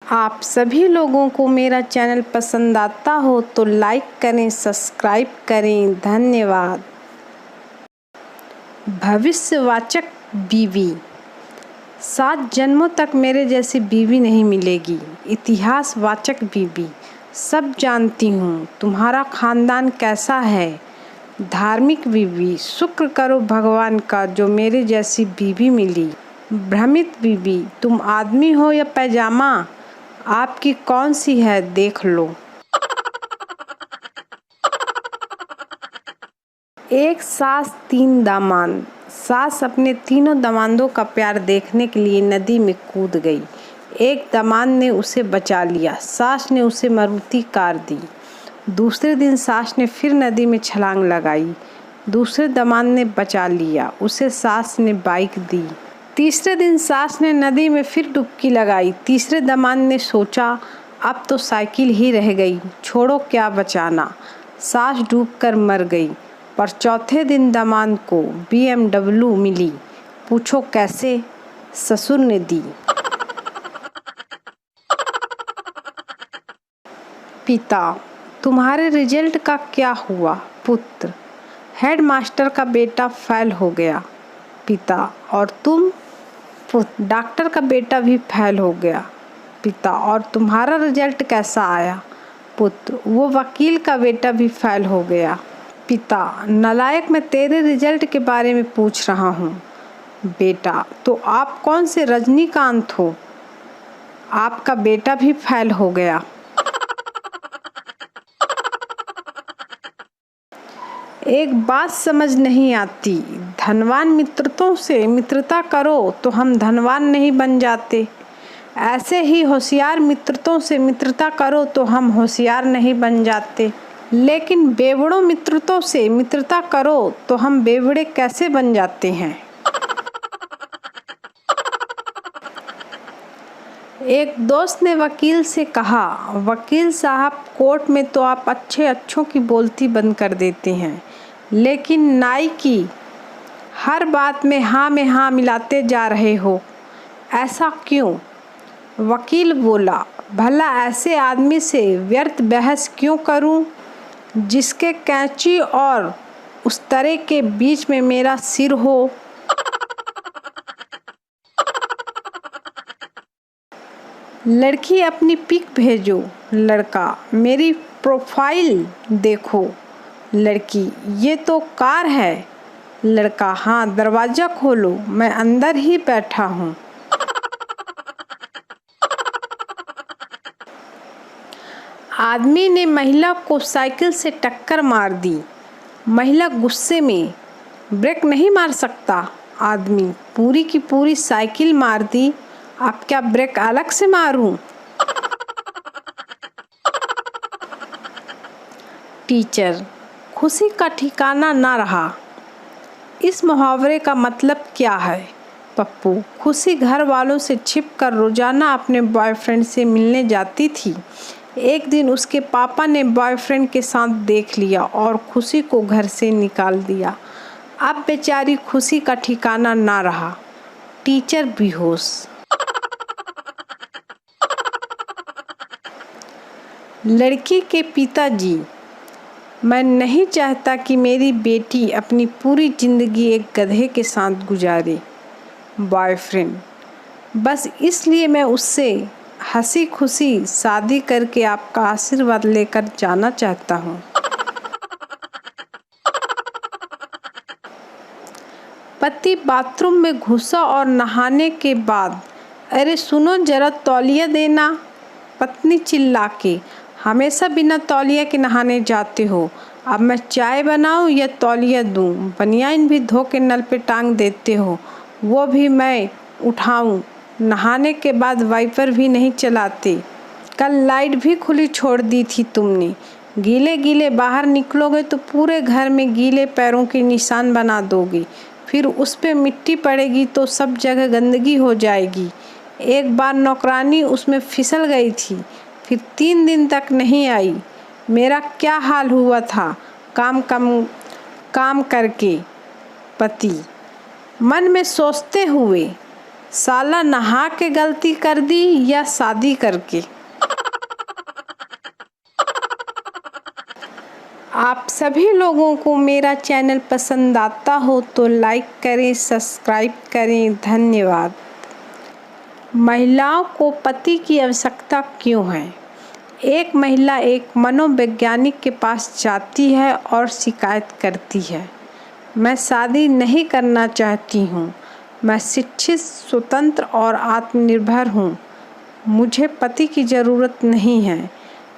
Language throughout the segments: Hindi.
आप सभी लोगों को मेरा चैनल पसंद आता हो तो लाइक करें, सब्सक्राइब करें। धन्यवाद। भविष्यवाचक बीवी। 7 जन्मों तक मेरे जैसी बीवी नहीं मिलेगी। इतिहासवाचक बीवी। सब जानती हूँ तुम्हारा खानदान कैसा है। धार्मिक बीवी। शुक्र करो भगवान का जो मेरे जैसी बीवी मिली। भ्रमित बीवी। तुम आदमी हो या पैजामा, आपकी कौन सी है देख लो। एक सास 3 दामाद। सास अपने तीनों दामादों का प्यार देखने के लिए नदी में कूद गई। एक दामाद ने उसे बचा लिया, सास ने उसे मारुति कार दी। दूसरे दिन सास ने फिर नदी में छलांग लगाई। दूसरे दामाद ने बचा लिया, उसे सास ने बाइक दी। तीसरे दिन सास ने नदी में फिर डुबकी लगाई। तीसरे दामाद ने सोचा अब तो साइकिल ही रह गई, छोड़ो क्या बचाना। सास डूबकर मर गई। पर चौथे दिन दामाद को BMW मिली। पूछो कैसे? ससुर ने दी। पिता। तुम्हारे रिजल्ट का क्या हुआ? पुत्र। हेडमास्टर का बेटा फेल हो गया। पिता। और तुम? पुत्र। डॉक्टर का बेटा भी फेल हो गया। पिता। और तुम्हारा रिजल्ट कैसा आया? पुत्र। वो वकील का बेटा भी फेल हो गया। पिता। नालायक, मैं तेरे रिजल्ट के बारे में पूछ रहा हूँ। बेटा। तो आप कौन से रजनीकांत हो? आपका बेटा भी फेल हो गया। एक बात समझ नहीं आती, धनवान मित्रतों से मित्रता करो तो हम धनवान नहीं बन जाते, ऐसे ही होशियार मित्रतों से मित्रता करो तो हम होशियार नहीं बन जाते। लेकिन बेवड़ों मित्रतों से मित्रता करो तो हम बेवड़े कैसे बन जाते हैं। एक दोस्त ने वकील से कहा, वकील साहब कोर्ट में तो आप अच्छों की बोलती बंद कर देते हैं, लेकिन नाई की हर बात में हाँ मिलाते जा रहे हो, ऐसा क्यों? वकील बोला, भला ऐसे आदमी से व्यर्थ बहस क्यों करूं, जिसके कैंची और उस तरह के बीच में मेरा सिर हो। लड़की अपनी पिक भेजो। लड़का, मेरी प्रोफाइल देखो। लड़की, ये तो कार है। लड़का, हाँ दरवाज़ा खोलो, मैं अंदर ही बैठा हूँ। आदमी ने महिला को साइकिल से टक्कर मार दी। महिला गुस्से में, ब्रेक नहीं मार सकता। आदमी, पूरी की पूरी साइकिल मार दी, अब क्या ब्रेक अलग से मारूं? टीचर, खुशी का ठिकाना ना रहा। इस मुहावरे का मतलब क्या है? पप्पू, खुशी घर वालों से छिपकर रोजाना अपने बॉयफ्रेंड से मिलने जाती थी। एक दिन उसके पापा ने बॉयफ्रेंड के साथ देख लिया और खुशी को घर से निकाल दिया। अब बेचारी खुशी का ठिकाना ना रहा। टीचर बेहोश। लड़की के पिताजी, मैं नहीं चाहता कि मेरी बेटी अपनी पूरी जिंदगी एक गधे के साथ गुजारे। बॉयफ्रेंड, बस इसलिए मैं उससे हंसी खुशी शादी करके आपका आशीर्वाद लेकर जाना चाहता हूँ। पति बाथरूम में घुसा और नहाने के बाद, अरे सुनो जरा तौलिया देना। पत्नी चिल्ला के, हमेशा बिना तौलिया के नहाने जाते हो, अब मैं चाय बनाऊं या तौलिया दूं? बनियान भी धो के नल पे टांग देते हो, वो भी मैं उठाऊं? नहाने के बाद वाइपर भी नहीं चलाते। कल लाइट भी खुली छोड़ दी थी तुमने। गीले गीले बाहर निकलोगे तो पूरे घर में गीले पैरों के निशान बना दोगे, फिर उस पे मिट्टी पड़ेगी तो सब जगह गंदगी हो जाएगी। एक बार नौकरानी उसमें फिसल गई थी, फिर 3 दिन तक नहीं आई। मेरा क्या हाल हुआ था काम करके। पति मन में सोचते हुए, साला नहा के गलती कर दी या शादी करके। आप सभी लोगों को मेरा चैनल पसंद आता हो तो लाइक करें, सब्सक्राइब करें। धन्यवाद। महिलाओं को पति की आवश्यकता क्यों है? एक महिला एक मनोवैज्ञानिक के पास जाती है और शिकायत करती है, मैं शादी नहीं करना चाहती हूँ, मैं शिक्षित, स्वतंत्र और आत्मनिर्भर हूँ, मुझे पति की ज़रूरत नहीं है,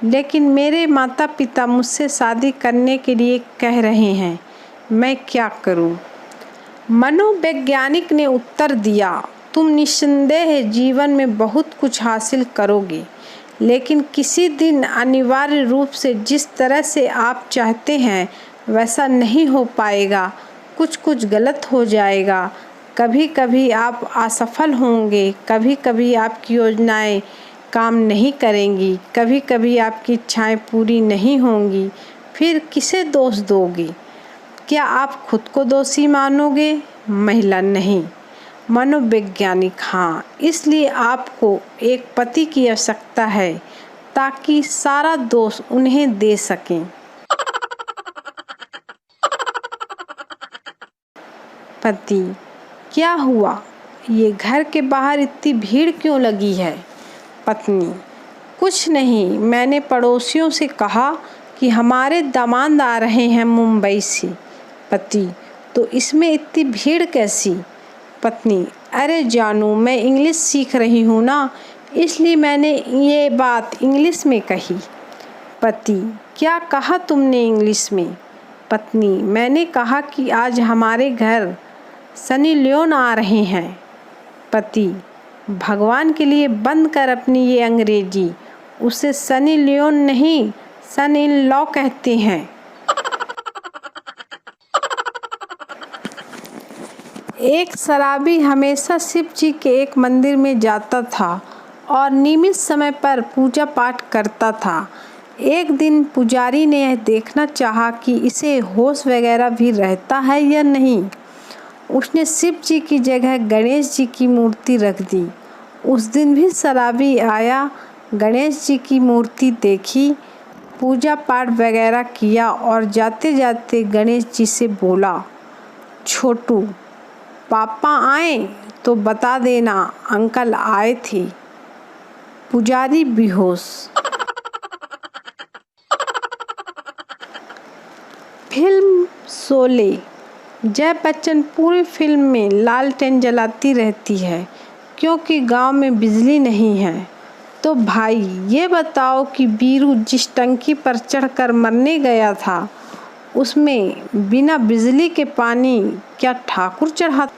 लेकिन मेरे माता पिता मुझसे शादी करने के लिए कह रहे हैं, मैं क्या करूं? मनोवैज्ञानिक ने उत्तर दिया, तुम निस्संदेह जीवन में बहुत कुछ हासिल करोगे, लेकिन किसी दिन अनिवार्य रूप से जिस तरह से आप चाहते हैं वैसा नहीं हो पाएगा। कुछ गलत हो जाएगा। कभी कभी आप असफल होंगे, कभी कभी आपकी योजनाएं काम नहीं करेंगी, कभी कभी आपकी इच्छाएं पूरी नहीं होंगी। फिर किसे दोष दोगे? क्या आप खुद को दोषी मानोगे? महिला नहीं, मनोवैज्ञानिक हाँ। इसलिए आपको एक पति की आवश्यकता है ताकि सारा दोष उन्हें दे सकें। पति, क्या हुआ? ये घर के बाहर इतनी भीड़ क्यों लगी है? पत्नी, कुछ नहीं, मैंने पड़ोसियों से कहा कि हमारे दामाद आ रहे हैं मुंबई से। पति, तो इसमें इतनी भीड़ कैसी? पत्नी, अरे जानू, मैं इंग्लिश सीख रही हूँ ना, इसलिए मैंने ये बात इंग्लिश में कही। पति, क्या कहा तुमने इंग्लिश में? पत्नी, मैंने कहा कि आज हमारे घर सनी लियोन आ रहे हैं। पति, भगवान के लिए बंद कर अपनी ये अंग्रेजी, उसे सनी लियोन नहीं सन इन लॉ कहते हैं। एक शराबी हमेशा शिव जी के एक मंदिर में जाता था और नियमित समय पर पूजा पाठ करता था। एक दिन पुजारी ने यह देखना चाहा कि इसे होश वगैरह भी रहता है या नहीं। उसने शिव जी की जगह गणेश जी की मूर्ति रख दी। उस दिन भी शराबी आया, गणेश जी की मूर्ति देखी, पूजा पाठ वगैरह किया और जाते जाते गणेश जी से बोला, छोटू, पापा आए तो बता देना अंकल आए थे। पुजारी बेहोश। फिल्म शोले। जया बच्चन पूरी फिल्म में लालटेन जलाती रहती है क्योंकि गांव में बिजली नहीं है। तो भाई ये बताओ कि बीरू जिस टंकी पर चढ़कर मरने गया था उसमें बिना बिजली के पानी क्या ठाकुर चढ़ा?